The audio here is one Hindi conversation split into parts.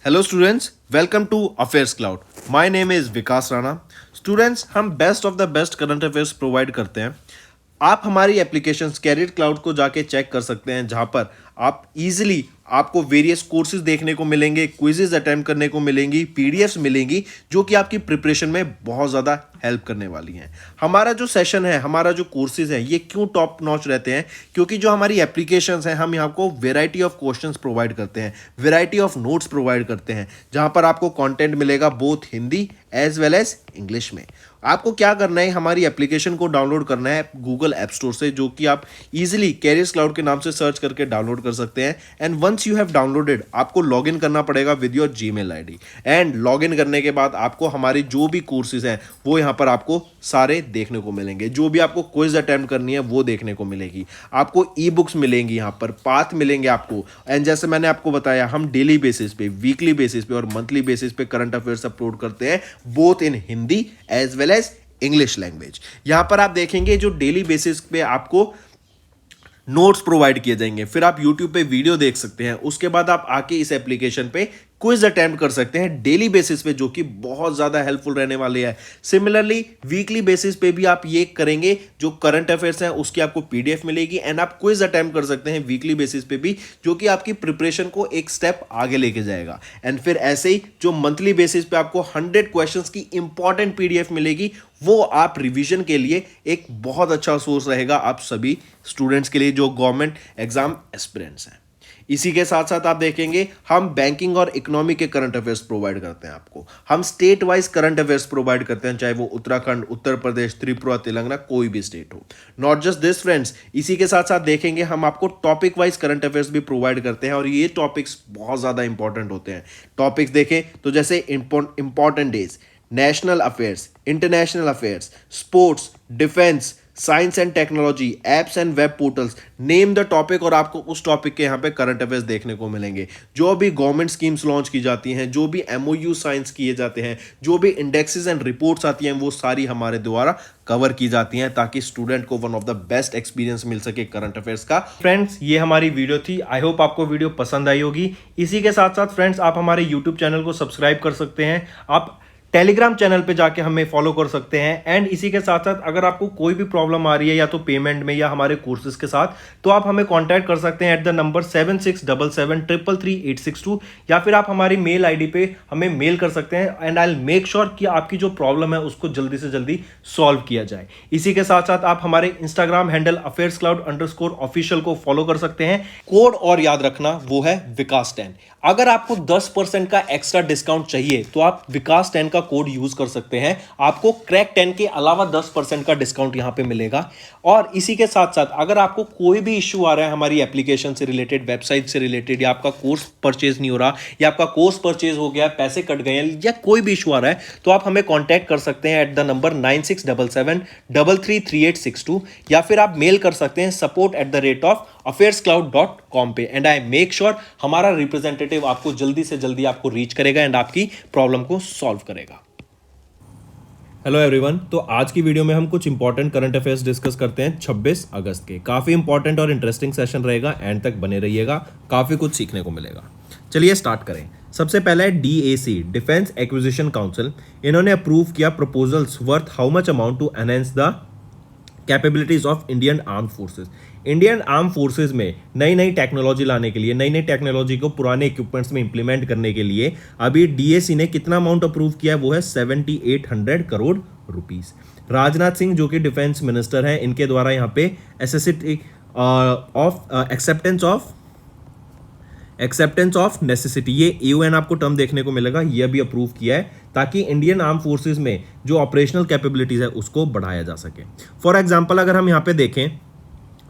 Hello students, welcome to Affairs Cloud. My name is Vikas Rana. Students, हम best of the best current affairs provide करते हैं। आप हमारी एप्लीकेशन कैरियर क्लाउड को जाके चेक कर सकते हैं, जहां पर आप इजीली आपको वेरियस कोर्सेज देखने को मिलेंगे, क्विजेज अटेम्प्ट करने को मिलेंगी, पीडीएफ्स मिलेंगी जो कि आपकी प्रिपरेशन में बहुत ज़्यादा हेल्प करने वाली हैं। हमारा जो सेशन है, हमारा जो कोर्सेज है, ये क्यों टॉप नॉच रहते हैं? क्योंकि जो हमारी एप्लीकेशंस हैं, हम यहाँ को वेराइटी ऑफ क्वेश्चंस प्रोवाइड करते हैं, वेराइटी ऑफ नोट्स प्रोवाइड करते हैं, जहाँ पर आपको कंटेंट मिलेगा both Hindi as well as English में। आपको क्या करना है, हमारी एप्लीकेशन को डाउनलोड करना है गूगल ऐप स्टोर से, जो कि आप इजीली कैरियर्स क्लाउड के नाम से सर्च करके डाउनलोड कर सकते हैं। And once you have downloaded, आपको लॉगिन करना पड़ेगा with your Gmail ID. And login करने के बाद आपको हमारी जो भी कोर्सेज हैं वो यहाँ पर आपको सारे देखने को मिलेंगे। जो भी आपको क्विज अटेम्प्ट करनी है वो देखने को मिलेगी। आपको ई बुक्स मिलेंगी, यहाँ पर पाथ मिलेंगे आपको। एंड जैसे मैंने आपको बताया, हम डेली बेसिस पे, वीकली बेसिस पे और मंथली बेसिस पे करंट अफेयर्स अपलोड करते हैं, both in Hindi as well as English language. यहां पर आप देखेंगे जो डेली बेसिस पे आपको नोट्स प्रोवाइड किए जाएंगे, फिर आप YouTube पे वीडियो देख सकते हैं, उसके बाद आप आके इस एप्लीकेशन पे क्विज अटेम्प्ट कर सकते हैं डेली बेसिस पे, जो कि बहुत ज़्यादा हेल्पफुल रहने वाले हैं। सिमिलरली वीकली बेसिस पे भी आप ये करेंगे, जो करंट अफेयर्स हैं उसकी आपको पीडीएफ मिलेगी एंड आप क्विज अटेम्प्ट कर सकते हैं वीकली बेसिस पे भी, जो कि आपकी प्रिपरेशन को एक स्टेप आगे लेके जाएगा। एंड फिर ऐसे ही जो मंथली बेसिस पे आपको 100 क्वेश्चंस की इंपॉर्टेंट पीडीएफ मिलेगी, वो आप रिवीजन के लिए एक बहुत अच्छा सोर्स रहेगा आप सभी स्टूडेंट्स के लिए जो गवर्नमेंट एग्जाम एस्पिरेंट्स हैं। इसी के साथ साथ आप देखेंगे, हम बैंकिंग और इकोनॉमी के करंट अफेयर्स प्रोवाइड करते हैं आपको। हम state wise current affairs provide करते हैं, चाहे वो उत्तराखंड, उत्तर प्रदेश, त्रिपुरा, तेलंगाना, कोई भी स्टेट हो। नॉट जस्ट दिस फ्रेंड्स, इसी के साथ साथ देखेंगे हम आपको टॉपिक वाइज करंट अफेयर्स भी प्रोवाइड करते हैं, और ये टॉपिक्स बहुत ज़्यादा इंपॉर्टेंट होते हैं। टॉपिक्स देखें तो जैसे important days, national affairs, international affairs, sports, defence, science and technology, apps and web portals, name the topic, और आपको उस टॉपिक के यहाँ पे करंट अफेयर्स देखने को मिलेंगे। जो भी गवर्नमेंट स्कीम्स लॉन्च की जाती हैं, जो भी एमओयू साइंस किए जाते हैं, जो भी इंडेक्सेस एंड रिपोर्ट्स आती हैं, वो सारी हमारे द्वारा कवर की जाती हैं, ताकि स्टूडेंट को one of the best experience मिल सके करंट अफेयर्स का। फ्रेंड्स, ये हमारी वीडियो थी। आई होप आपको वीडियो पसंद आई होगी। इसी के साथ साथ फ्रेंड्स, आप हमारे यूट्यूब चैनल को सब्सक्राइब कर सकते हैं, आप टेलीग्राम चैनल पे जाके हमें फॉलो कर सकते हैं। एंड इसी के साथ साथ अगर आपको कोई भी प्रॉब्लम आ रही है, या तो पेमेंट में या हमारे कोर्सेज के साथ, तो आप हमें कांटेक्ट कर सकते हैं एट द नंबर 7677333862, या फिर आप हमारी मेल आईडी पे हमें मेल कर सकते हैं। And I will make sure कि आपकी जो प्रॉब्लम है उसको जल्दी से जल्दी सॉल्व किया जाए। इसी के साथ साथ आप हमारे इंस्टाग्राम हैंडल affairscloud_official को फॉलो कर सकते हैं। कोड और याद रखना, वो है विकास10। अगर आपको 10% का एक्स्ट्रा डिस्काउंट चाहिए तो आप विकास10 का कोड यूज कर सकते हैं, आपको क्रैक 10 के अलावा 10% का डिस्काउंट यहां पे मिलेगा। और इसी के साथ साथ अगर आपको कोई भी इश्यू आ रहा है हमारी एप्लीकेशन से रिलेटेड, वेबसाइट से रिलेटेड, या आपका कोर्स परचेज नहीं हो रहा, या आपका कोर्स परचेज हो गया, पैसे कट गए हैं, या कोई भी इशू आ रहा है, तो आप हमें कॉन्टैक्ट कर सकते हैं एट द नंबर 9677333862, या फिर आप मेल कर सकते हैं support@affairscloud.com पे। एंड आई मेक श्योर हमारा रिप्रेजेंटेटिव आपको जल्दी से जल्दी आपको रीच करेगा एंड आपकी प्रॉब्लम को सॉल्व करेगा। हेलो एवरीवन, तो आज की वीडियो में हम कुछ इंपॉर्टेंट करंट अफेयर्स डिस्कस करते हैं 26 अगस्त के। काफी इंपॉर्टेंट और इंटरेस्टिंग सेशन रहेगा, एंड तक बने रहिएगा, काफी कुछ सीखने को मिलेगा। चलिए स्टार्ट करें। सबसे पहला है DAC, डिफेंस एक्विजिशन काउंसिल। इन्होंने अप्रूव किया proposals worth how much amount to enhance the capabilities of Indian arm forces. Indian arm forces में नई नई टेक्नोलॉजी लाने के लिए, नई नई टेक्नोलॉजी को पुराने इक्विपमेंट्स में इंप्लीमेंट करने के लिए अभी DAC ने कितना अमाउंट अप्रूव किया है, वो है 7800 करोड़ रुपीस। राजनाथ सिंह जो कि डिफेंस मिनिस्टर हैं, इनके द्वारा यहाँ पे एक्सेप्टेंस ऑफ नेसेसिटी, ये AON आपको टर्म देखने को मिलेगा, ये अभी अप्रूव किया है, ताकि इंडियन आर्म फोर्सेज में जो ऑपरेशनल कैपेबिलिटीज है उसको बढ़ाया जा सके। फॉर एग्जांपल अगर हम यहाँ पे देखें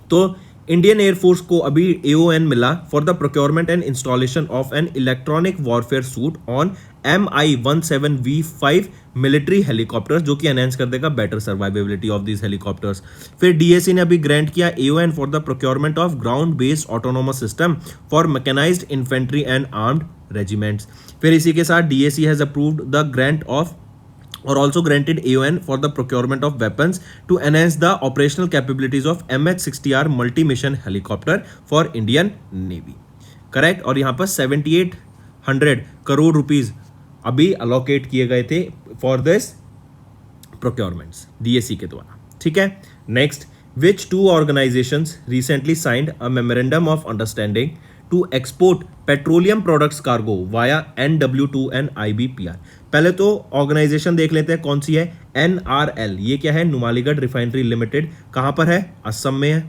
तो इंडियन एयरफोर्स को अभी AON मिला for the procurement and installation of an electronic warfare suite on MI-17V5 military helicopters, जो कि एनहेंस कर देगा better survivability of these helicopters. फिर DAC ने अभी ग्रांट किया AON for the procurement of ground based autonomous system for mechanised infantry and armed regiments. फिर इसी के साथ DAC has approved the grant of or also granted AON for the procurement of weapons to enhance the operational capabilities of MH-60R multi-mission helicopter for Indian Navy. Correct. और यहाँ पर करोड़ रुपीज अभी अलोकेट किए गए थे फॉर दिस प्रोक्योरमेंट्स डीएसी के द्वारा, ठीक है। Next, which two organisations recently signed a memorandum of understanding to export petroleum products cargo via NW2 and IBPR। पहले तो ऑर्गेनाइजेशन देख लेते हैं कौन सी है, NRL, ये क्या है, नुमालीगढ़ रिफाइनरी लिमिटेड, कहां पर है, असम में है,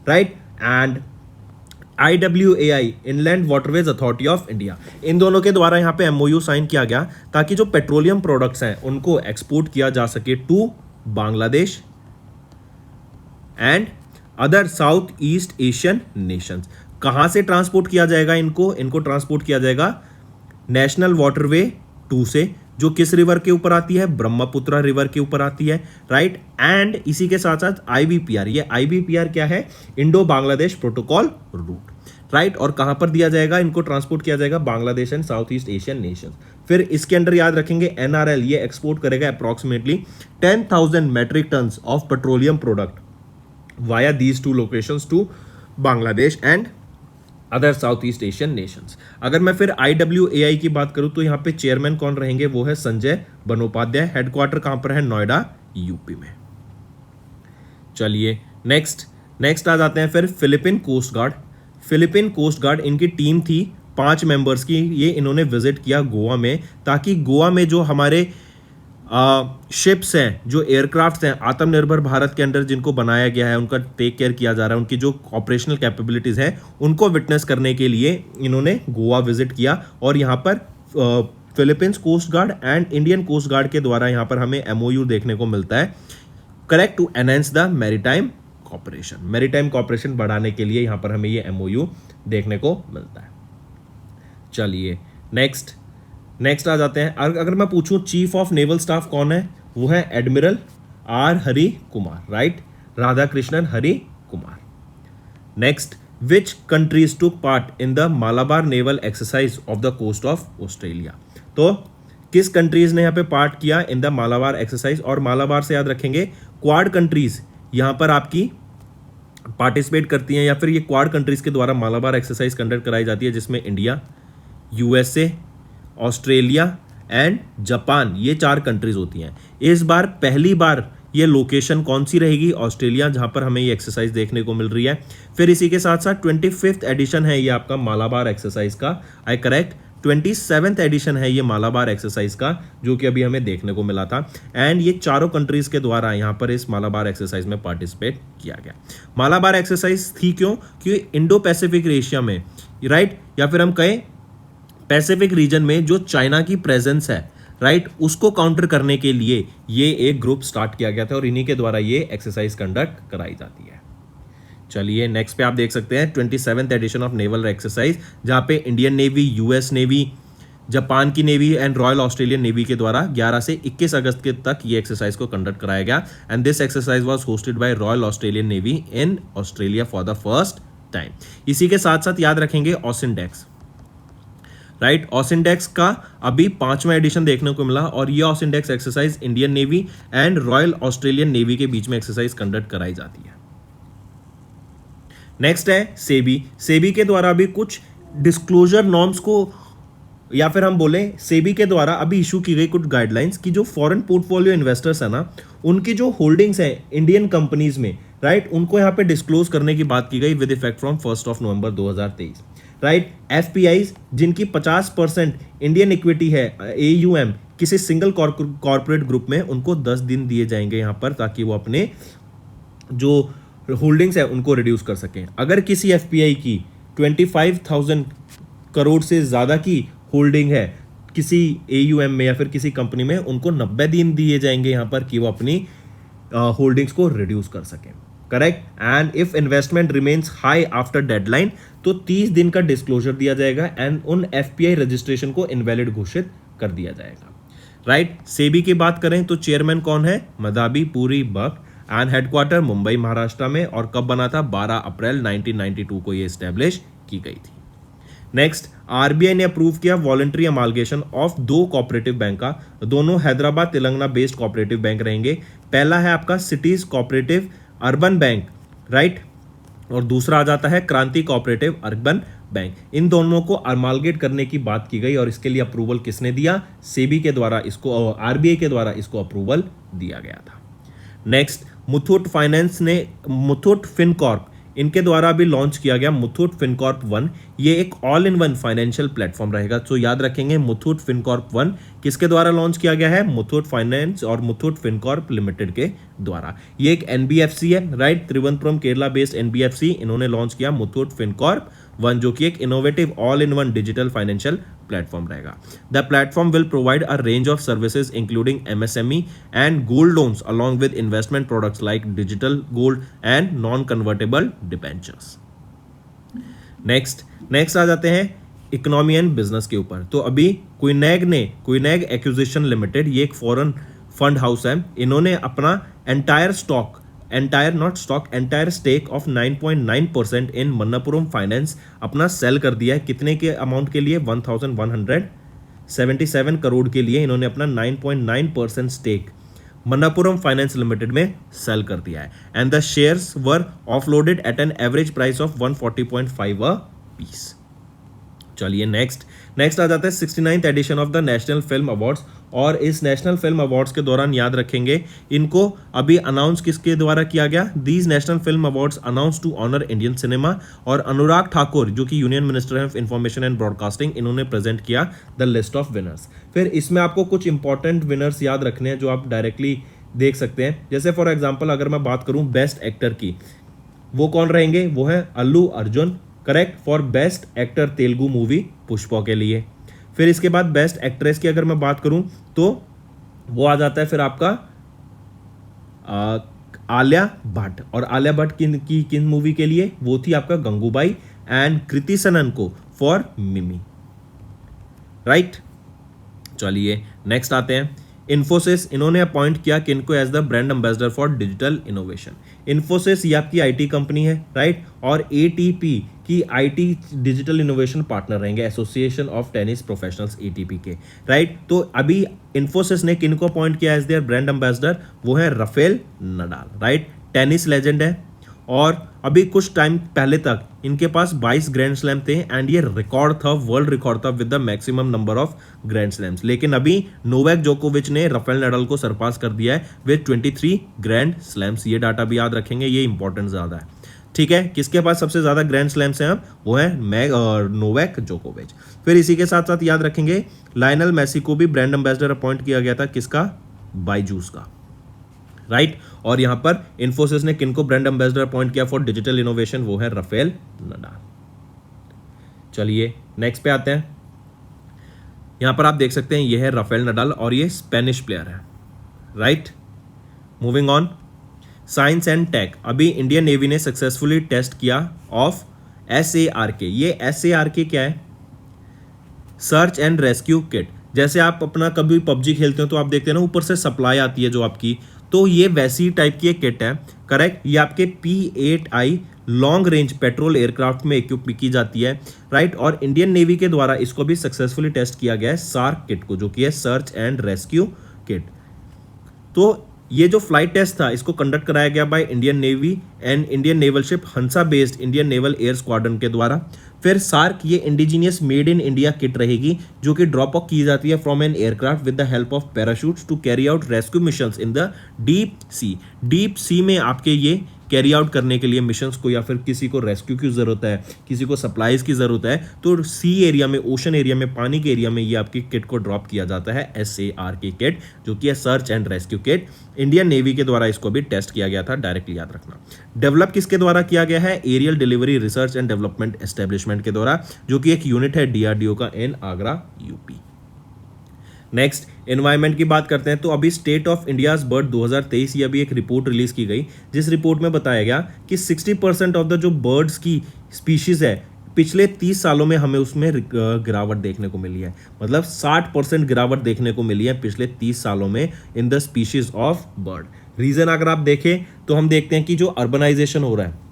right. And IWAI, inland waterways authority of India, इन दोनों के द्वारा यहाँ पे MOU साइन किया गया ताकि जो पेट्रोलियम प्रोडक्ट्स हैं उनको एक्सपोर्ट किया जा सके to Bangladesh and other south east Asian nations. कहां से ट्रांसपोर्ट किया जाएगा इनको ट्रांसपोर्ट किया जाएगा नेशनल वाटरवे 2 से, जो किस रिवर के ऊपर आती है, ब्रह्मपुत्र रिवर के ऊपर आती है, राइट। एंड इसी के साथ साथ IBPR, ये IBPR क्या है, Indo Bangladesh protocol route, right. और कहां पर दिया जाएगा, इनको ट्रांसपोर्ट किया जाएगा Bangladesh and south east Asian nation. फिर इसके अंडर याद रखेंगे NRL, ये एक्सपोर्ट करेगा approximately 10,000 metric ton of petroleum product via these two locations to Bangladesh and other south east Asian nations. अगर मैं फिर IWAI की बात करूं तो यहाँ पे चेयरमैन कौन रहेंगे, वो है संजय बंदोपाध्याय। हेडक्वार्टर कहां पर है, नोएडा यूपी में। चलिए नेक्स्ट आ जाते हैं फिर Philippine coast guard. Philippine coast guard, इनकी टीम थी 5 मेंबर्स की, ये इन्होंने विजिट किया गोवा में, ताकि गोवा में जो हमारे शिप्स हैं, जो एयरक्राफ्ट्स हैं आत्मनिर्भर भारत के अंडर जिनको बनाया गया है, उनका टेक केयर किया जा रहा है, उनकी जो ऑपरेशनल कैपेबिलिटीज हैं उनको विटनेस करने के लिए इन्होंने गोवा विजिट किया। और यहाँ पर Philippines coast guard and Indian coast guard के द्वारा यहाँ पर हमें MOU देखने को मिलता है, correct, to enhance the maritime cooperation. Maritime cooperation बढ़ाने के लिए यहाँ पर हमें ये MOU देखने को मिलता है। चलिए नेक्स्ट आ जाते हैं। अगर मैं पूछूं चीफ ऑफ नेवल स्टाफ कौन है, वो है admiral R Hari Kumar, right, Radha Krishnan Hari Kumar. Next, which countries took part in the Malabar naval exercise off the coast of Australia. तो किस कंट्रीज ने यहाँ पे पार्ट किया इन द मालाबार एक्सरसाइज, और मालाबार से याद रखेंगे क्वाड कंट्रीज यहाँ पर आपकी पार्टिसिपेट करती हैं, या फिर ये क्वाड कंट्रीज के द्वारा मालाबार एक्सरसाइज कंडक्ट कराई जाती है, जिसमें India, USA, Australia and Japan, ये 4 कंट्रीज होती हैं। इस बार पहली बार ये लोकेशन कौन सी रहेगी, ऑस्ट्रेलिया, जहां पर हमें ये एक्सरसाइज देखने को मिल रही है। फिर इसी के साथ साथ 25th एडिशन है ये आपका मालाबार एक्सरसाइज का, आई करेक्ट, 27th एडिशन है ये मालाबार एक्सरसाइज का, जो कि अभी हमें देखने को मिला था। एंड ये चारों कंट्रीज के द्वारा यहाँ पर इस मालाबार एक्सरसाइज में पार्टिसिपेट किया गया। मालाबार एक्सरसाइज थी क्यों, क्योंकि इंडो पैसिफिक एशिया में, राइट, या फिर हम कहें पैसिफिक रीजन में जो चाइना की प्रेजेंस है, राइट, उसको काउंटर करने के लिए ये एक ग्रुप स्टार्ट किया गया था, और इन्हीं के द्वारा ये एक्सरसाइज कंडक्ट कराई जाती है। चलिए नेक्स्ट पे आप देख सकते हैं 27th addition of naval exercise, जहां पे Indian navy, US navy, Japan की navy and royal Australian navy के द्वारा 11 से 21 अगस्त के तक ये एक्सरसाइज को कंडक्ट कराया गया। And this exercise was hosted by royal Australian navy in Australia for the first time. इसी के साथ साथ याद रखेंगे ऑसिनडेक्स, राइट, ऑसिनडेक्स का अभी 5वां एडिशन देखने को मिला, और ये AUSINDEX exercise Indian navy and royal Australian navy के बीच में एक्सरसाइज कंडक्ट कराई जाती है। नेक्स्ट है सेबी के द्वारा अभी कुछ डिस्क्लोजर नॉर्म्स को, या फिर हम बोले सेबी के द्वारा अभी इशू की गई कुछ गाइडलाइंस की जो फॉरेन पोर्टफोलियो इन्वेस्टर्स है ना, उनकी जो होल्डिंग्स है इंडियन कंपनीज में, राइट, उनको यहाँ पे डिस्क्लोज करने की बात की गई with effect from 1 November 2023, right. FPIs जिनकी 50% इंडियन इक्विटी है, AUM किसी सिंगल कॉर्पोरेट ग्रुप में, उनको 10 दिन दिए जाएंगे यहाँ पर, ताकि वो अपने जो होल्डिंग्स है उनको रिड्यूस कर सकें। अगर किसी FPI की 25,000 करोड़ से ज़्यादा की होल्डिंग है किसी AUM में या फिर किसी कंपनी में, उनको 90 दिन दिए जाएंगे यहाँ पर कि वो अपनी होल्डिंग्स को रिड्यूस कर सकें, correct. And if investment remains high after deadline, तो 30 दिन का डिस्क्लोजर दिया जाएगा एंड उन FPI रजिस्ट्रेशन को इनवैलिड घोषित कर दिया जाएगा, राइट। सेबी की बात करें तो चेयरमैन कौन है, मदाबी पुरी बक, एंड हेडक्वार्टर मुंबई महाराष्ट्र में, और कब बना था, 12 अप्रैल 1992 को ये एस्टेब्लिश की गई थी। नेक्स्ट, RBI ने अप्रूव किया voluntary amalgamation of 2 cooperative bank का, दोनों Hyderabad Telangana based cooperative bank रहेंगे। पहला है आपका cities cooperative urban bank, right, और दूसरा आ जाता है क्रांति कोऑपरेटिव अर्बन बैंक, इन दोनों को अमालगेट करने की बात की गई और इसके लिए अप्रूवल किसने दिया? सेबी के द्वारा इसको, आरबीआई के द्वारा इसको अप्रूवल दिया गया था। नेक्स्ट, मुथूट फाइनेंस ने मुथूट फिनकॉर्प, इनके द्वारा भी लॉन्च किया गया मुथूट फिनकॉर्प 1। ये एक all in one financial platform रहेगा, तो याद रखेंगे मुथूट फिनकॉर्प 1 किसके द्वारा लॉन्च किया गया है? मुथूट फाइनेंस और मुथूट फिनकॉर्प लिमिटेड के द्वारा। ये एक एनबीएफसी है, right, Thiruvananthapuram Kerala based NBFC, इन्होंने लॉन्च किया मुथूट फिनकॉर्प 1, जो कि एक innovative all in one digital financial platform रहेगा। The platform will provide a range of services including MSME and gold loans along with investment products like digital gold and non convertible debentures. Next आ जाते हैं इकोनॉमी एंड बिजनेस के ऊपर। तो अभी क्विनैग एक्विजिशन लिमिटेड, ये एक फॉरेन फंड हाउस है, इन्होंने अपना entire stake of 9.9% in Manappuram finance अपना सेल कर दिया है। कितने के अमाउंट के लिए? 1177 करोड़ के लिए इन्होंने अपना 9.9% स्टेक मन्नापुरम फाइनेंस लिमिटेड में सेल कर दिया है। And the shares were offloaded at an average price of 140.5 a piece. चलिए नेक्स्ट आ जाता है 69th edition of the national film awards. और इस नेशनल फिल्म अवार्ड्स के दौरान याद रखेंगे, इनको अभी अनाउंस किसके द्वारा किया गया? These national film awards announce to honour Indian cinema. और अनुराग ठाकुर, जो कि union minister of information and broadcasting, इन्होंने प्रेजेंट किया द लिस्ट ऑफ विनर्स। फिर इसमें आपको कुछ इंपॉर्टेंट विनर्स याद रखने हैं जो आप डायरेक्टली देख सकते हैं। जैसे फॉर एग्जाम्पल अगर मैं बात करूं बेस्ट एक्टर की, वो कौन रहेंगे? वो है Allu Arjun, correct, for best actor Telugu movie Pushpa के लिए। फिर इसके बाद बेस्ट एक्ट्रेस की अगर मैं बात करूं तो वो आ जाता है फिर आपका आलिया भट्ट। और आलिया भट्ट किन मूवी के लिए? वो थी आपका गंगूबाई। एंड कृति सनन को फॉर मिमी, राइट। चलिए नेक्स्ट आते हैं इन्फोसिस, इन्होंने अपॉइंट किया किनको as the brand ambassador for digital innovation. Infosys ये आपकी आईटी कंपनी है, राइट, और एटीपी की आईटी डिजिटल इनोवेशन पार्टनर रहेंगे, association of tennis professionals ATP के, राइट। तो अभी इन्फोसिस ने किनको अपॉइंट किया एज देयर ब्रांड एम्बेसडर? वो है Rafael Nadal, right, tennis legend है। और अभी कुछ टाइम पहले तक इनके पास 22 ग्रैंड स्लैम थे एंड ये रिकॉर्ड था, वर्ल्ड रिकॉर्ड था with the maximum number of grand slams. लेकिन अभी नोवाक जोकोविच ने राफेल नडाल को सरपास कर दिया है विद 23 ग्रैंड स्लैम्स। ये डाटा भी याद रखेंगे, ये इंपॉर्टेंट ज्यादा है, ठीक है। किसके पास सबसे ज्यादा ग्रैंड स्लैम्स हैं? वो है नोवाक जोकोविच। फिर इसी के साथ साथ याद रखेंगे लायनल मेसी को भी ब्रांड एम्बेसडर अपॉइंट किया गया था, किसका? बायजूस का, राइट। और यहां पर इन्फोसिस ने किनको ब्रांड एम्बेसडर अपॉइंट किया फॉर डिजिटल इनोवेशन? वो है राफेल नडाल। चलिए नेक्स्ट पे आते हैं। यहां पर आप देख सकते हैं ये है राफेल नडाल और ये स्पेनिश प्लेयर है, right. Moving on, science and tech. अभी इंडियन नेवी ने सक्सेसफुली टेस्ट किया ऑफ SARK। ये SARK क्या है? Search and rescue kit. जैसे आप अपना कभी पबजी खेलते हो तो आप देखते हैं ना ऊपर से सप्लाई आती है जो आपकी, तो ये वैसी टाइप की एक किट है, करेक्ट। ये आपके P8I long range petrol aircraft में इक्विप की जाती है, राइट। और इंडियन नेवी के द्वारा इसको भी सक्सेसफुली टेस्ट किया गया है, सार्क किट को, जो कि है सर्च एंड रेस्क्यू किट। तो ये जो फ्लाइट टेस्ट था इसको कंडक्ट कराया गया by Indian navy and Indian naval ship Hansa based Indian naval air squadron के द्वारा। फिर सार्क ये indigenous made in India kit रहेगी जो कि ड्रॉप ऑफ की जाती है from an aircraft with the help of parachutes to carry out rescue missions in the deep sea. Deep sea में आपके ये कैरी आउट करने के लिए मिशंस को, या फिर किसी को रेस्क्यू की ज़रूरत है, किसी को सप्लाईज की ज़रूरत है, तो सी एरिया में, ओशन एरिया में, पानी के एरिया में ये आपकी किट को ड्रॉप किया जाता है, SARK किट, जो कि है search and rescue kit. Indian navy के द्वारा इसको भी टेस्ट किया गया था, डायरेक्टली याद रखना। डेवलप किसके द्वारा किया गया है? Aerial delivery research and development establishment के द्वारा, जो कि एक यूनिट है DRDO का in Agra UP। Next environment की बात करते हैं। तो अभी स्टेट ऑफ इंडियाज बर्ड 2023 ये अभी एक रिपोर्ट रिलीज की गई, जिस रिपोर्ट में बताया गया कि 60% ऑफ द जो बर्ड्स की स्पीशीज है पिछले 30 सालों में हमें उसमें गिरावट देखने को मिली है। मतलब 60% गिरावट देखने को मिली है पिछले 30 सालों में in the species of bird. Reason अगर आप देखें तो हम देखते हैं कि जो अर्बनाइजेशन हो रहा है,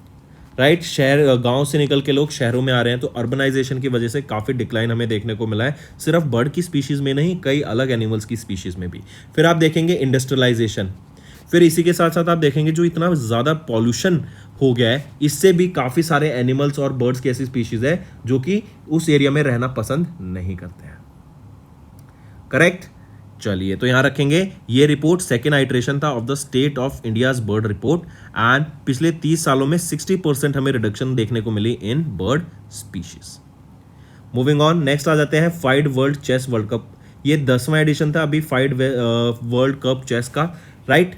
राइट, शहर गांव से निकल के लोग शहरों में आ रहे हैं, तो अर्बनाइजेशन की वजह से काफ़ी डिक्लाइन हमें देखने को मिला है, सिर्फ बर्ड की स्पीशीज़ में नहीं, कई अलग एनिमल्स की स्पीशीज़ में भी। फिर आप देखेंगे इंडस्ट्रियलाइजेशन। फिर इसी के साथ साथ आप देखेंगे जो इतना ज़्यादा पॉल्यूशन हो गया है, इससे भी काफ़ी सारे एनिमल्स और बर्ड्स की ऐसी स्पीशीज है जो कि उस एरिया में रहना पसंद नहीं करते हैं। करेक्ट। चलिए, तो यहां रखेंगे ये रिपोर्ट सेकेंड आइट्रेशन था of the state of India's bird report, and पिछले 30 सालों में 60% हमें रिडक्शन देखने को मिली इन bird species. Moving on, next आ जाते हैं FIDE world chess world cup. ये 10वां एडिशन था अभी फाइड वर्ल्ड कप चेस का, राइट।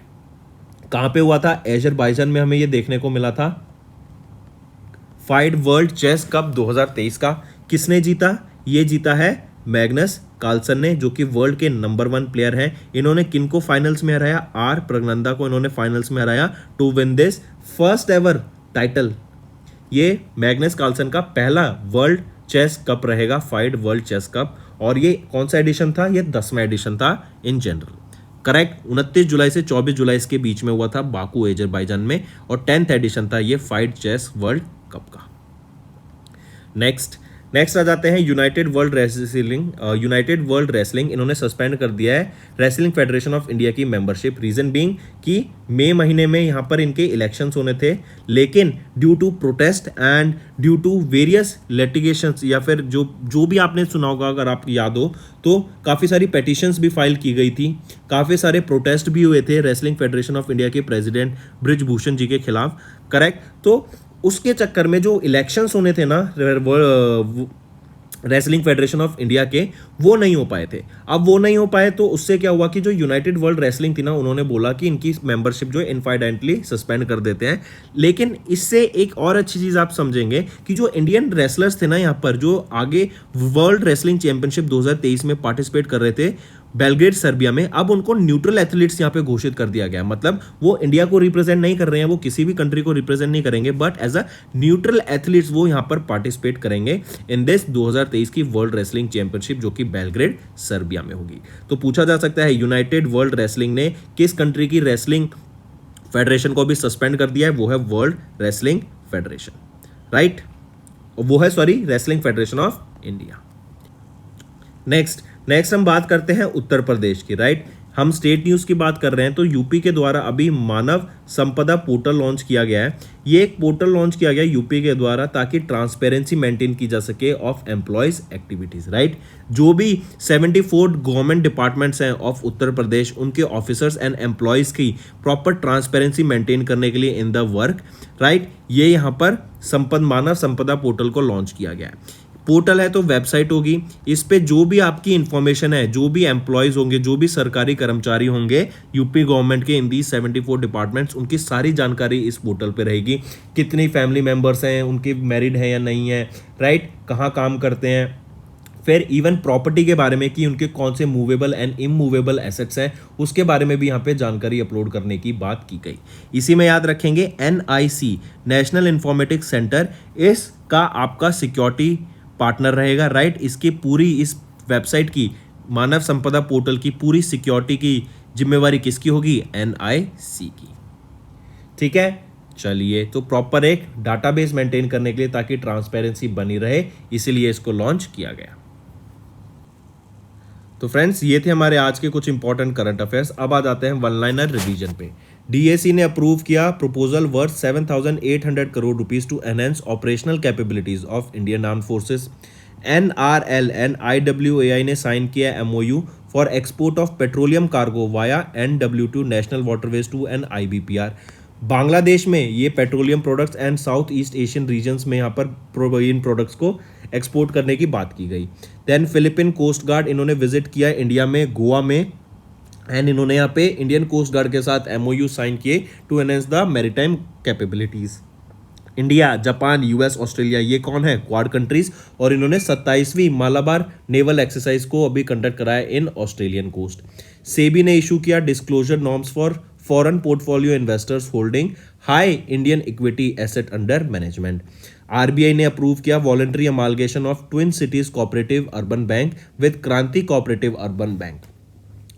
कहां पे हुआ था? अजरबैजान में हमें ये देखने को मिला था। फाइड वर्ल्ड चेस कप 2023 का किसने जीता? ये जीता है मैग्नस कार्लसन ने, जो कि वर्ल्ड के नंबर 1 प्लेयर हैं। इन्होंने किनको फाइनल्स में हराया? आर प्रगनंदा को इन्होंने फाइनल्स में हराया to win this first ever title. ये मैग्नस कार्लसन का पहला वर्ल्ड चेस कप रहेगा, फाइड वर्ल्ड चेस कप। और ये कौन सा एडिशन था? ये 10वां एडिशन था इन जनरल। करेक्ट। 29 जुलाई से 24 जुलाई इसके बीच में हुआ था बाकू अजरबैजान में, और 10th एडिशन था ये फाइड चेस वर्ल्ड कप का। नेक्स्ट आ जाते हैं यूनाइटेड वर्ल्ड रेसलिंग। इन्होंने सस्पेंड कर दिया है रेसलिंग फेडरेशन ऑफ इंडिया की मेंबरशिप। रीजन बीइंग कि मई महीने में यहाँ पर इनके इलेक्शंस होने थे, लेकिन due to protest and due to various litigations, या फिर जो भी आपने सुना होगा अगर आपको याद हो तो, काफ़ी सारी पेटिशंस भी फाइल की गई थी, काफ़ी सारे प्रोटेस्ट भी हुए थे रेसलिंग फेडरेशन ऑफ इंडिया के प्रेसिडेंट बृजभूषण जी के खिलाफ। करेक्ट। तो उसके चक्कर में जो इलेक्शंस होने थे ना रेसलिंग फेडरेशन ऑफ इंडिया के, वो नहीं हो पाए थे। अब वो नहीं हो पाए तो उससे क्या हुआ कि जो यूनाइटेड वर्ल्ड रेसलिंग थी ना, उन्होंने बोला कि इनकी मेंबरशिप जो है इनफाइडेंटली सस्पेंड कर देते हैं। लेकिन इससे एक और अच्छी चीज़ आप समझेंगे कि जो इंडियन रेसलर्स थे ना यहाँ पर, जो आगे वर्ल्ड रेसलिंग चैंपियनशिप 2023 में पार्टिसिपेट कर रहे थे बेलग्रेड सर्बिया में, अब उनको न्यूट्रल एथलीट्स यहाँ पे घोषित कर दिया गया। मतलब वो इंडिया को रिप्रेजेंट नहीं कर रहे हैं, वो किसी भी कंट्री को रिप्रेजेंट नहीं करेंगे, but as a neutral athletes वो यहाँ पर पार्टिसिपेट करेंगे इन दिस 2023 की वर्ल्ड रेसलिंग चैंपियनशिप, जो कि बेलग्रेड सर्बिया में होगी। तो पूछा जा सकता है यूनाइटेड वर्ल्ड रेसलिंग ने किस कंट्री की रेसलिंग फेडरेशन को भी सस्पेंड कर दिया है? वो है वर्ल्ड रेसलिंग फेडरेशन, राइट। वो है wrestling federation of India. Next हम बात करते हैं उत्तर प्रदेश की, राइट। हम स्टेट न्यूज़ की बात कर रहे हैं तो यूपी के द्वारा अभी मानव संपदा पोर्टल लॉन्च किया गया है। ये एक पोर्टल लॉन्च किया गया यूपी के द्वारा ताकि ट्रांसपेरेंसी मेंटेन की जा सके ऑफ एम्प्लॉयज एक्टिविटीज, राइट। जो भी 74 गवर्नमेंट डिपार्टमेंट्स हैं ऑफ उत्तर प्रदेश, उनके ऑफिसर्स एंड एम्प्लॉयज की प्रॉपर ट्रांसपेरेंसी मेंटेन करने के लिए इन द वर्क, राइट, ये यहाँ पर मानव संपदा पोर्टल को लॉन्च किया गया है। पोर्टल है तो वेबसाइट होगी, इस पे जो भी आपकी इंफॉर्मेशन है, जो भी एम्प्लॉयज होंगे, जो भी सरकारी कर्मचारी होंगे यूपी गवर्नमेंट के इन दी 74 डिपार्टमेंट्स, उनकी सारी जानकारी इस पोर्टल पे रहेगी। कितनी फैमिली मेंबर्स हैं, उनके मैरिड है या नहीं है, राइट, कहाँ काम करते हैं, फिर इवन प्रॉपर्टी के बारे में कि उनके कौन से मूवेबल एंड इमूवेबल एसेट्स हैं, उसके बारे में भी यहाँ पे जानकारी अपलोड करने की बात की गई। इसी में याद रखेंगे NIC नेशनल इंफॉर्मेटिक्स सेंटर इसका आपका सिक्योरिटी पार्टनर रहेगा, राइट। इसकी पूरी इस वेबसाइट की मानव संपदा पोर्टल की पूरी सिक्योरिटी की जिम्मेवारी किसकी होगी? NIC की, ठीक है। चलिए, तो प्रॉपर एक डाटाबेस मेंटेन करने के लिए ताकि ट्रांसपेरेंसी बनी रहे, इसीलिए इसको लॉन्च किया गया। तो फ्रेंड्स, ये थे हमारे आज के कुछ इंपॉर्टेंट करंट अफेयर्स। अब आ जाते हैं वन लाइनर रिवीजन पे। DAC ने अप्रूव किया proposal worth 7,800 crore rupees to enhance operational capabilities of Indian arm forces. NRL and IWAI ने साइन किया MOU for export of petroleum cargo via NW2 national waterways to an IBPR। Bangladesh में ये पेट्रोलियम products and south east Asian regions में यहाँ पर इन प्रोडक्ट्स को एक्सपोर्ट करने की बात की गई। देन फिलिपिन कोस्ट गार्ड इन्होंने विजिट किया इंडिया में, गोवा में, एंड इन्होंने यहाँ पे इंडियन कोस्ट गार्ड के साथ MOU साइन किए to enhance the maritime capabilities. India, Japan, US, Australia, ये कौन है? क्वाड कंट्रीज, और इन्होंने 27वीं मालाबार नेवल एक्सरसाइज को अभी कंडक्ट कराया इन ऑस्ट्रेलियन कोस्ट। सेबी ने इशू किया disclosure norms for foreign portfolio investors holding high Indian equity asset under management. RBI ने अप्रूव किया voluntary amalgamation of twin cities cooperative urban bank with Kranti cooperative urban bank.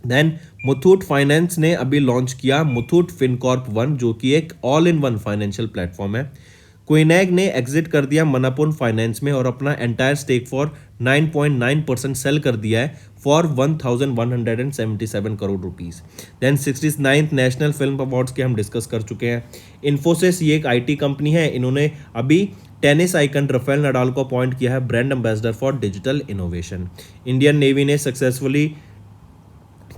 Then Muthoot finance ने अभी लॉन्च किया मुथूट फिनकॉर्प 1, जो कि एक all in one financial platform है। कोइनैग ने एग्जिट कर दिया मनापोन फाइनेंस में और अपना एंटायर स्टेक फॉर 9.9% सेल कर दिया है for 1177 crore rupees. Then 69th national film awards के हम डिस्कस कर चुके हैं। इन्फोसिस ये एक आईटी कंपनी है, इन्होंने अभी टेनिस आइकन राफेल नडाल को अपॉइंट किया है brand ambassador for digital innovation. Indian navy ने सक्सेसफुली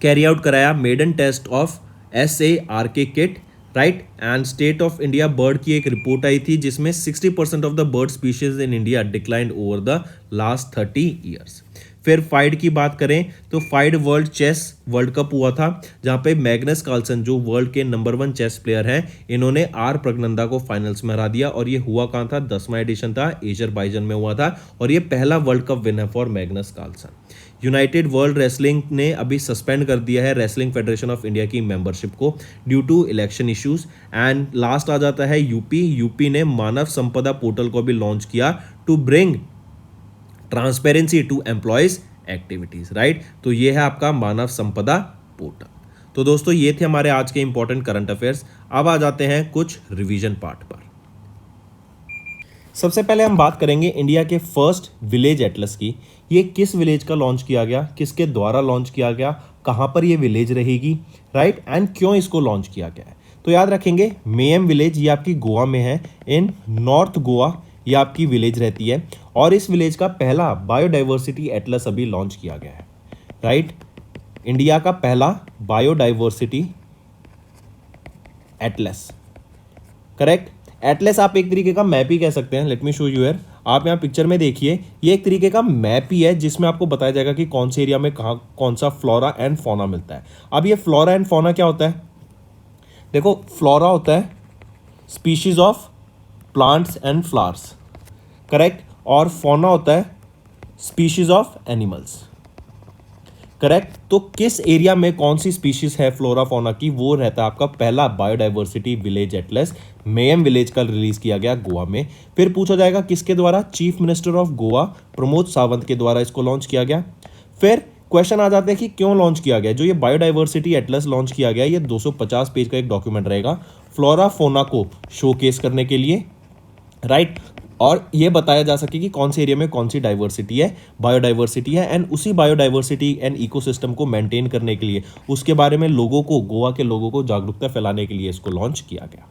कैरी आउट कराया maiden test of SARK kit, right. And state of India bird की एक रिपोर्ट आई थी जिसमें 60% of the bird species in India declined over the last 30 years. फिर फाइड की बात करें तो FIDE world chess world cup हुआ था, जहां पे मैग्नस कार्लसन जो वर्ल्ड के नंबर 1 चेस प्लेयर हैं, इन्होंने आर प्रगनंदा को फाइनल्स में हरा दिया। और ये हुआ कहां था? 10वां एडिशन था, एजरबाइजान में हुआ था, और ये पहला वर्ल्ड कप विन है for Magnus Carlsen. United world wrestling ने अभी सस्पेंड कर दिया है रेसलिंग फेडरेशन ऑफ इंडिया की मेंबरशिप को due to election issues. And last आ जाता है यूपी ने मानव संपदा पोर्टल को भी लॉन्च किया to bring transparency to employees activities, right. तो ये है आपका मानव संपदा पोर्टल। तो दोस्तों ये थे हमारे आज के इंपॉर्टेंट करंट अफेयर्स। अब आ जाते हैं कुछ रिवीजन पार्ट पर। सबसे पहले हम बात करेंगे इंडिया के फर्स्ट विलेज एटलस की। ये किस विलेज का लॉन्च किया गया, किसके द्वारा लॉन्च किया गया, कहां पर ये विलेज रहेगी, राइट, एंड क्यों इसको लॉन्च किया गया है। तो याद रखेंगे मेयम विलेज ये आपकी गोवा में है, इन नॉर्थ गोवा ये आपकी विलेज रहती है। और इस विलेज का पहला बायोडाइवर्सिटी एटलस अभी लॉन्च किया गया है, राइट। इंडिया का पहला बायोडाइवर्सिटी एटलस, करेक्ट। एटलस आप एक तरीके का मैप ही कह सकते हैं। Let me show you here. आप यहाँ पिक्चर में देखिए, ये एक तरीके का मैप ही है जिसमें आपको बताया जाएगा कि कौन से एरिया में कहाँ कौन सा फ्लोरा एंड फौना मिलता है। अब ये फ्लोरा एंड फौना क्या होता है? देखो, फ्लोरा होता है species of plants and flowers, correct, और फौना होता है स्पीशीज ऑफ एनिमल्स, करेक्ट। तो किस एरिया में कौन सी स्पीशीज है फ्लोरा फौना की, वो रहता है आपका पहला बायोडाइवर्सिटी विलेज एटलस। मेयम विलेज का रिलीज किया गया गोवा में। फिर पूछा जाएगा किसके द्वारा? Chief minister of Goa Pramod Sawant के द्वारा इसको लॉन्च किया गया। फिर क्वेश्चन आ जाते हैं कि क्यों लॉन्च किया गया। जो ये बायोडाइवर्सिटी एटलस लॉन्च किया गया, ये 250 पेज का एक डॉक्यूमेंट रहेगा फ्लोरा फौना को शोकेस करने के लिए, राइट। और ये बताया जा सके कि कौन से एरिया में कौन सी डाइवर्सिटी है, बायोडाइवर्सिटी है, एंड उसी बायोडाइवर्सिटी एंड इकोसिस्टम को मेंटेन करने के लिए उसके बारे में लोगों को, गोवा के लोगों को जागरूकता फैलाने के लिए इसको लॉन्च किया गया।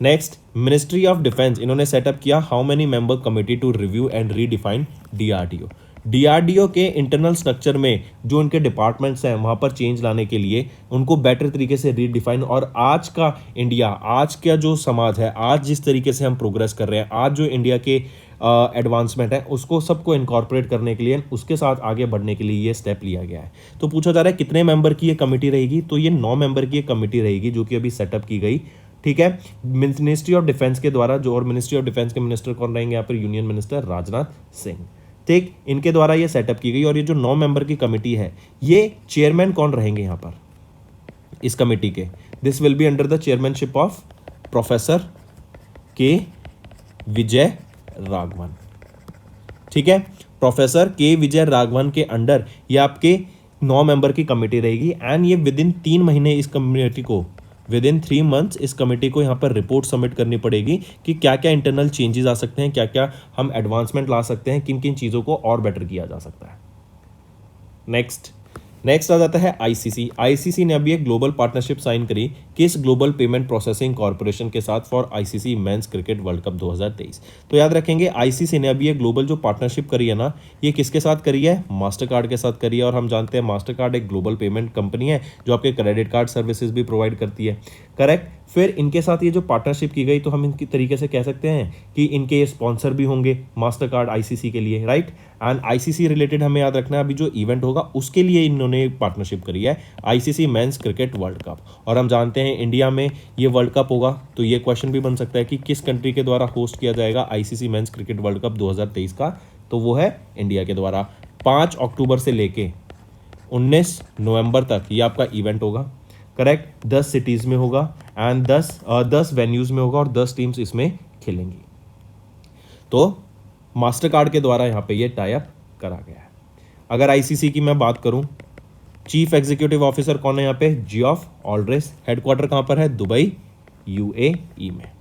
नेक्स्ट, मिनिस्ट्री ऑफ डिफेंस, इन्होंने सेटअप किया how many member committee to review and redefine DRDO। DRDO के इंटरनल स्ट्रक्चर में जो उनके डिपार्टमेंट्स हैं वहाँ पर चेंज लाने के लिए, उनको बेटर तरीके से रीडिफाइन, और आज का इंडिया, आज का जो समाज है, आज जिस तरीके से हम प्रोग्रेस कर रहे हैं, आज जो इंडिया के एडवांसमेंट है, उसको सबको इनकॉर्पोरेट करने के लिए, उसके साथ आगे बढ़ने के लिए ये स्टेप लिया गया है। तो पूछा जा रहा है कितने मेंबर की ये कमेटी रहेगी, तो ये 9 मेंबर की एक कमेटी रहेगी जो कि अभी सेटअप की गई, ठीक है, मिनिस्ट्री ऑफ डिफेंस के द्वारा। जो और मिनिस्ट्री ऑफ डिफेंस के मिनिस्टर कौन रहेंगे यहाँ पर? यूनियन मिनिस्टर राजनाथ सिंह, ठीक, इनके द्वारा ये सेटअप की गई। और ये जो 9 मेंबर की कमेटी है, ये चेयरमैन कौन रहेंगे यहाँ पर इस कमेटी के? This will be under the chairmanship of professor के विजय राघवन, ठीक है। प्रोफेसर के विजय राघवन के अंडर ये आपके 9 मेंबर की कमेटी रहेगी। एंड ये विद इन 3 महीने इस कमेटी को, विद इन 3 मंथ्स इस कमेटी को यहाँ पर रिपोर्ट सबमिट करनी पड़ेगी कि क्या क्या इंटरनल चेंजेस आ सकते हैं, क्या क्या हम एडवांसमेंट ला सकते हैं, किन किन चीज़ों को और बेटर किया जा सकता है। नेक्स्ट आ जाता है आईसीसी ने अभी एक ग्लोबल पार्टनरशिप साइन करी किस ग्लोबल पेमेंट प्रोसेसिंग कॉर्पोरेशन के साथ for ICC men's cricket world cup 2023। तो याद रखेंगे आईसीसी ने अभी ये ग्लोबल जो पार्टनरशिप करी है ना, ये किसके साथ करी है? मास्टर कार्ड के साथ करी है। और हम जानते हैं मास्टर कार्ड एक ग्लोबल पेमेंट कंपनी है जो आपके क्रेडिट कार्ड सर्विसेज भी प्रोवाइड करती है, करेक्ट। फिर इनके साथ ये जो पार्टनरशिप की गई, तो हम इनकी तरीके से कह सकते हैं कि इनके ये स्पॉन्सर भी होंगे मास्टर कार्ड आईसीसी के लिए, राइट। एंड आईसीसी रिलेटेड हमें याद रखना है अभी जो इवेंट होगा उसके लिए इन्होंने पार्टनरशिप करी है, ICC men's cricket world cup. और हम जानते हैं इंडिया में ये वर्ल्ड कप होगा, तो ये क्वेश्चन भी बन सकता है कि किस कंट्री के द्वारा होस्ट किया जाएगा ICC men's cricket world cup 2023 का, तो वो है इंडिया के द्वारा। 5 अक्टूबर से लेके 19 नवंबर तक ये आपका इवेंट होगा, करेक्ट। 10 सिटीज़ में होगा एंड 10 वेन्यूज़ में होगा और 10 टीम्स इसमें खेलेंगी। तो मास्टर कार्ड के द्वारा यहाँ पे ये टाई अप करा गया है। अगर आईसीसी की मैं बात करूँ, चीफ एग्जीक्यूटिव ऑफिसर कौन है यहाँ पे? जियोफ ऑल्ड्रेस। हेडक्वार्टर कहाँ पर है? दुबई, यूएई में।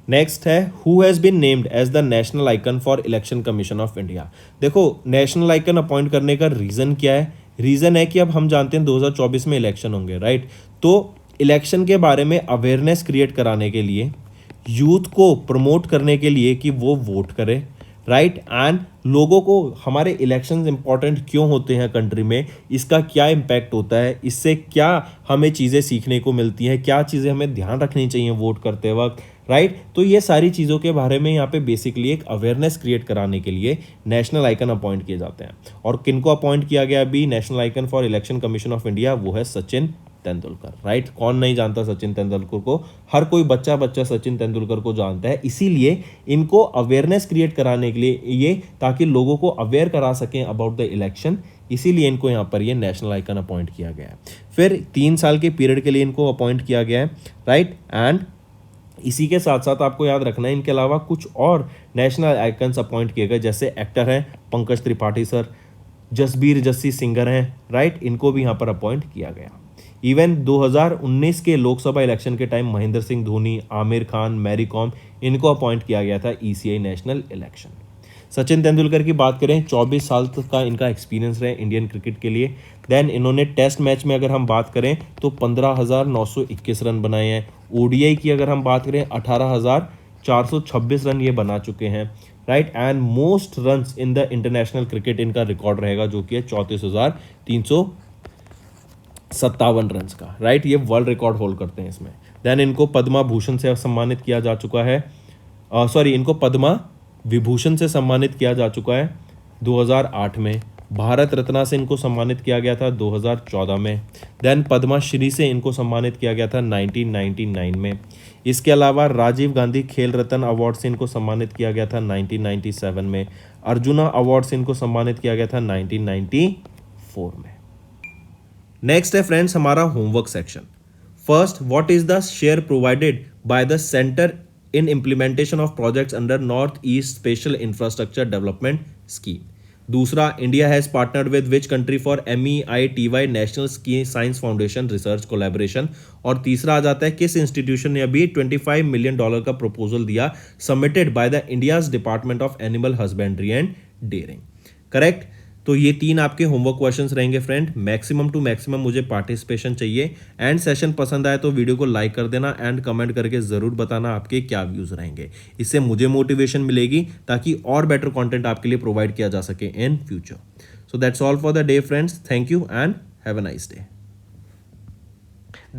नेक्स्ट है who has been named as the national icon for election commission of India. देखो नेशनल आइकन अपॉइंट करने का रीज़न क्या है? रीज़न है कि अब हम जानते हैं 2024 में इलेक्शन होंगे, राइट? तो इलेक्शन के बारे में अवेयरनेस क्रिएट कराने के लिए, यूथ को प्रमोट करने के लिए कि वो वोट करें, राइट? एंड लोगों को हमारे इलेक्शंस इंपॉर्टेंट क्यों होते हैं कंट्री में, इसका क्या इम्पैक्ट होता है, इससे क्या हमें चीज़ें सीखने को मिलती हैं, क्या चीज़ें हमें ध्यान रखनी चाहिए वोट करते वक्त, राइट? तो ये सारी चीज़ों के बारे में यहाँ पे बेसिकली एक अवेयरनेस क्रिएट कराने के लिए नेशनल आइकन अपॉइंट किए जाते हैं। और किनको अपॉइंट किया गया अभी national icon for election commission of India? वो है सचिन तेंदुलकर, राइट? कौन नहीं जानता सचिन तेंदुलकर को? हर कोई बच्चा बच्चा सचिन तेंदुलकर को जानता है। इसीलिए इनको अवेयरनेस क्रिएट कराने के लिए ये, ताकि लोगों को अवेयर करा सकें अबाउट द इलेक्शन, इसीलिए इनको यहाँ पर ये नेशनल आइकन अपॉइंट किया गया है। फिर 3 साल के पीरियड के लिए इनको अपॉइंट किया गया है, राइट? एंड इसी के साथ साथ आपको याद रखना है इनके अलावा कुछ और नेशनल आइकन्स अपॉइंट किए गए, जैसे एक्टर हैं पंकज त्रिपाठी सर, जसबीर जस्सी सिंगर हैं, राइट? इनको भी यहाँ पर अपॉइंट किया गया। इवन 2019 के लोकसभा इलेक्शन के टाइम महेंद्र सिंह धोनी, आमिर खान, मैरी कॉम, इनको अपॉइंट किया गया था ECI national election. Sachin Tendulkar की बात करें, 24 साल तक का इनका एक्सपीरियंस रहे इंडियन क्रिकेट के लिए। देन इन्होंने टेस्ट मैच में अगर हम बात करें तो 15,921 रन बनाए हैं। ओडीआई की अगर हम बात करें 18,426 रन ये बना चुके हैं, right? And most runs in the international cricket इनका रिकॉर्ड रहेगा, जो कि है 34,357 रन का, राइट? ये वर्ल्ड रिकॉर्ड होल्ड करते हैं इसमें। देन इनको पद्मा भूषण से सम्मानित किया जा चुका है, इनको पद्मा विभूषण से सम्मानित किया जा चुका है 2008 में। भारत रत्न से इनको सम्मानित किया गया था 2014 में। देन पद्माश्री से इनको सम्मानित किया गया था 1999 में। इसके अलावा राजीव गांधी खेल रत्न अवार्ड से इनको सम्मानित किया गया था 1997 में। अर्जुना अवार्ड से इनको सम्मानित किया गया था 1994 में। नेक्स्ट है फ्रेंड्स हमारा homework section. First, what is the share provided by the centre in implementation of projects under North East Special Infrastructure Development Scheme. दूसरा, India has partnered with which country for MEITY National Science Foundation Research Collaboration. और तीसरा आ जाता है किस इंस्टीट्यूशन ने अभी $25 मिलियन का प्रपोजल दिया, submitted by the India's department of animal husbandry and dairying. Correct? तो ये 3 आपके होमवर्क क्वेश्चंस रहेंगे फ्रेंड। मैक्सिमम टू मैक्सिमम मुझे पार्टिसिपेशन चाहिए। एंड सेशन पसंद आए तो वीडियो को लाइक कर देना एंड कमेंट करके ज़रूर बताना आपके क्या व्यूज़ रहेंगे। इससे मुझे मोटिवेशन मिलेगी ताकि और बेटर कंटेंट आपके लिए प्रोवाइड किया जा सके in future. So that's all for the day friends. Thank you and have a nice day.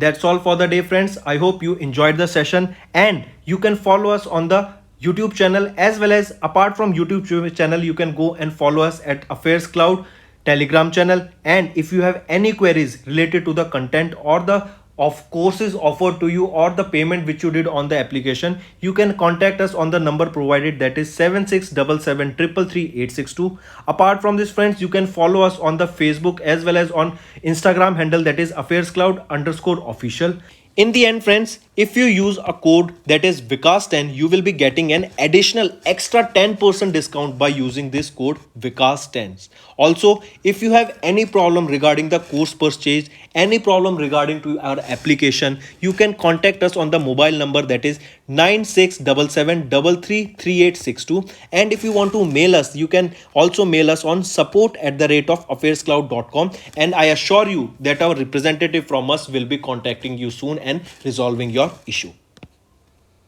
That's all for the day friends. I hope you enjoyed the session and you can follow us on the YouTube channel, as well as apart from YouTube channel you can go and follow us at Affairs Cloud Telegram channel. And if you have any queries related to the content or the of courses offered to you or the payment which you did on the application, you can contact us on the number provided, that is 7677333862. Apart from this friends, you can follow us on the Facebook as well as on Instagram handle, that is affairscloud_official. In the end friends, if you use a code that is Vikas10, you will be getting an additional extra 10% discount by using this code Vikas10. Also, if you have any problem regarding the course purchase, any problem regarding to our application, you can contact us on the mobile number, that is 9677333862. And if you want to mail us, you can also mail us on support@affairscloud.com, and I assure you that our representative from us will be contacting you soon and resolving your issue.